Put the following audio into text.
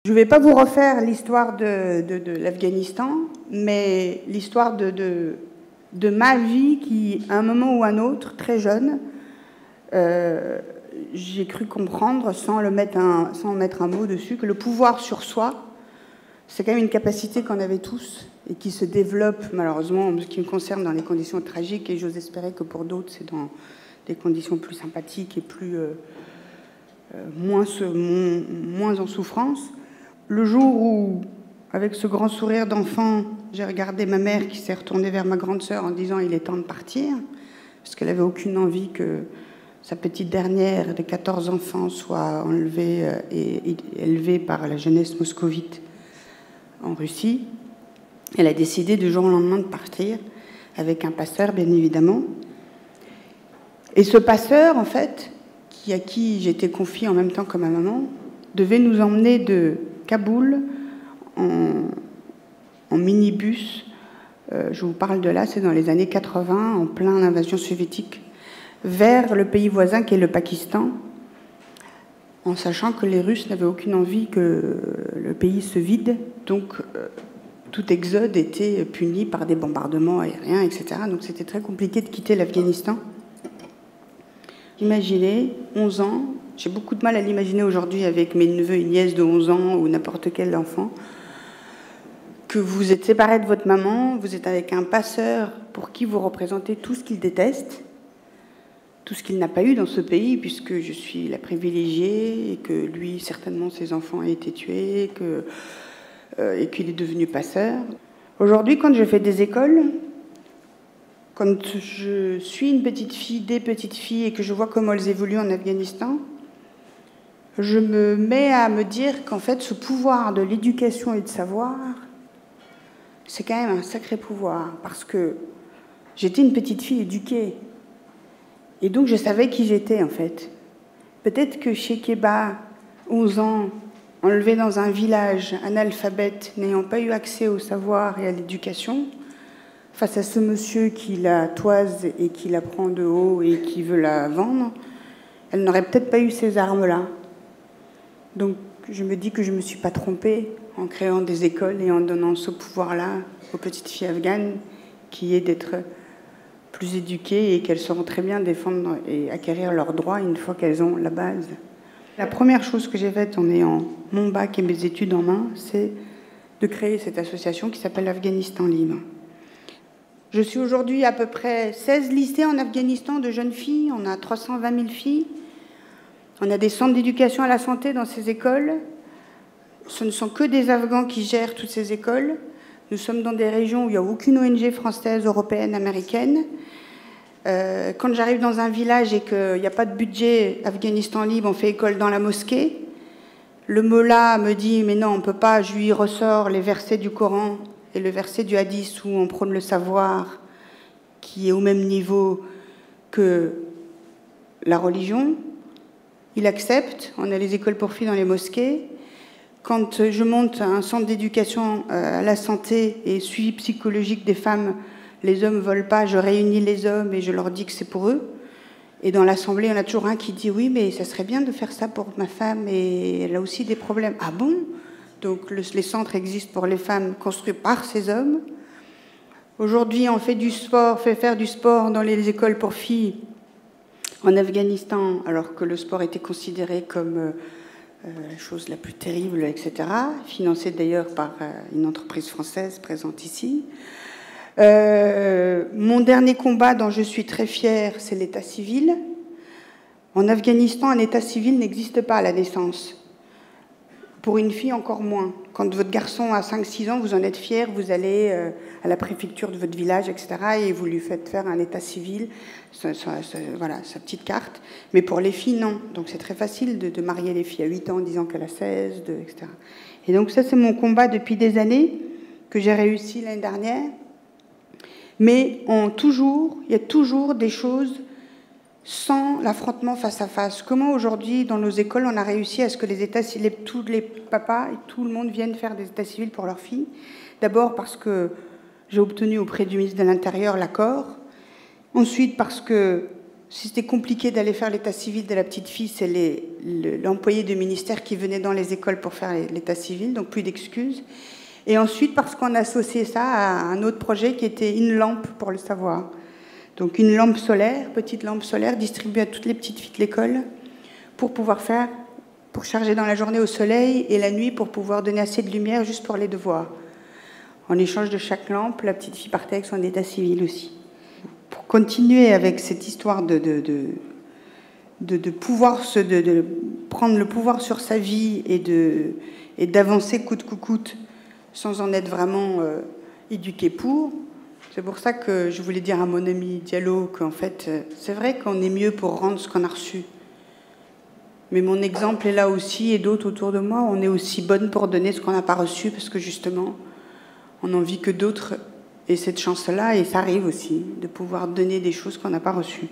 Je ne vais pas vous refaire l'histoire de l'Afghanistan, mais l'histoire de ma vie qui, à un moment ou à un autre, très jeune, j'ai cru comprendre, sans mettre un mot dessus, que le pouvoir sur soi, c'est quand même une capacité qu'on avait tous et qui se développe, malheureusement, en ce qui me concerne, dans des conditions tragiques, et j'ose espérer que pour d'autres, c'est dans des conditions plus sympathiques et moins en souffrance. Le jour où, avec ce grand sourire d'enfant, j'ai regardé ma mère qui s'est retournée vers ma grande sœur en disant « il est temps de partir », parce qu'elle n'avait aucune envie que sa petite dernière de 14 enfants soit enlevée et élevée par la jeunesse moscovite en Russie. Elle a décidé du jour au lendemain de partir, avec un passeur, bien évidemment. Et ce passeur, en fait, à qui j'étais confiée en même temps que ma maman, devait nous emmener de Kaboul en minibus. Je vous parle de là, c'est dans les années 80, en plein invasion soviétique, vers le pays voisin qui est le Pakistan, en sachant que les Russes n'avaient aucune envie que le pays se vide, donc tout exode était puni par des bombardements aériens, etc. Donc c'était très compliqué de quitter l'Afghanistan. Imaginez, 11 ans, j'ai beaucoup de mal à l'imaginer aujourd'hui avec mes neveux et nièces de 11 ans ou n'importe quel enfant, que vous êtes séparés de votre maman, vous êtes avec un passeur pour qui vous représentez tout ce qu'il déteste, tout ce qu'il n'a pas eu dans ce pays, puisque je suis la privilégiée et que lui, certainement, ses enfants ont été tués et qu'il est devenu passeur. Aujourd'hui, quand je fais des écoles, quand je suis une petite fille, des petites filles, et que je vois comment elles évoluent en Afghanistan, je me mets à me dire qu'en fait, ce pouvoir de l'éducation et de savoir, c'est quand même un sacré pouvoir, parce que j'étais une petite fille éduquée, et donc je savais qui j'étais, en fait. Peut-être que chez Keba, 11 ans, enlevé dans un village analphabète, n'ayant pas eu accès au savoir et à l'éducation, face à ce monsieur qui la toise et qui la prend de haut et qui veut la vendre, elle n'aurait peut-être pas eu ces armes-là. Donc je me dis que je ne me suis pas trompée en créant des écoles et en donnant ce pouvoir-là aux petites filles afghanes, qui est d'être plus éduquées et qu'elles sauront très bien défendre et acquérir leurs droits une fois qu'elles ont la base. La première chose que j'ai faite en ayant mon bac et mes études en main, c'est de créer cette association qui s'appelle Afghanistan Libre. Je suis aujourd'hui à peu près 16 lycées en Afghanistan de jeunes filles. On a 320 000 filles. On a des centres d'éducation à la santé dans ces écoles. Ce ne sont que des Afghans qui gèrent toutes ces écoles. Nous sommes dans des régions où il n'y a aucune ONG française, européenne, américaine. Quand j'arrive dans un village et qu'il n'y a pas de budget Afghanistan Libre, on fait école dans la mosquée. Le mollah me dit « mais non, on ne peut pas ». Je lui ressors les versets du Coran et le verset du hadith où on prône le savoir, qui est au même niveau que la religion. Il accepte. On a les écoles pour filles dans les mosquées. Quand je monte un centre d'éducation à la santé et suivi psychologique des femmes, les hommes ne veulent pas, je réunis les hommes et je leur dis que c'est pour eux. Et dans l'assemblée, il y en a toujours un qui dit « oui, mais ça serait bien de faire ça pour ma femme et elle a aussi des problèmes ». Ah bon ? Donc les centres existent pour les femmes construits par ces hommes. Aujourd'hui, on fait du sport, fait faire du sport dans les écoles pour filles en Afghanistan, alors que le sport était considéré comme la chose la plus terrible, etc. Financé d'ailleurs par une entreprise française présente ici. Mon dernier combat dont je suis très fière, c'est l'état civil. En Afghanistan, un état civil n'existe pas à la naissance. Pour une fille, encore moins. Quand votre garçon a 5-6 ans, vous en êtes fier, vous allez à la préfecture de votre village, etc., et vous lui faites faire un état civil, voilà, sa petite carte. Mais pour les filles, non. Donc c'est très facile de marier les filles à 8 ans en disant qu'elle a 16, etc. Et donc ça, c'est mon combat depuis des années, que j'ai réussi l'année dernière. Mais il y a toujours des choses sans l'affrontement face à face. Comment aujourd'hui, dans nos écoles, on a réussi à ce que tous les papas et tout le monde viennent faire des états civils pour leurs filles? D'abord parce que j'ai obtenu auprès du ministre de l'Intérieur l'accord. Ensuite parce que Si c'était compliqué d'aller faire l'état civil de la petite fille, c'est l'employé du ministère qui venait dans les écoles pour faire l'état civil, donc plus d'excuses. Et ensuite, parce qu'on a associé ça à un autre projet qui était une lampe pour le savoir. Donc une lampe solaire, petite lampe solaire, distribuée à toutes les petites filles de l'école pour pouvoir pour charger dans la journée au soleil et la nuit pour pouvoir donner assez de lumière juste pour les devoirs. En échange de chaque lampe, la petite fille partait avec son état civil aussi. Pour continuer avec cette histoire de pouvoir de prendre le pouvoir sur sa vie et d'avancer coûte que coûte sans en être vraiment éduqué pour. C'est pour ça que je voulais dire à mon ami Diallo qu'en fait, c'est vrai qu'on est mieux pour rendre ce qu'on a reçu. Mais mon exemple est là aussi, et d'autres autour de moi, on est aussi bonne pour donner ce qu'on n'a pas reçu, parce que justement, on a envie que d'autres aient cette chance-là, et ça arrive aussi, de pouvoir donner des choses qu'on n'a pas reçues.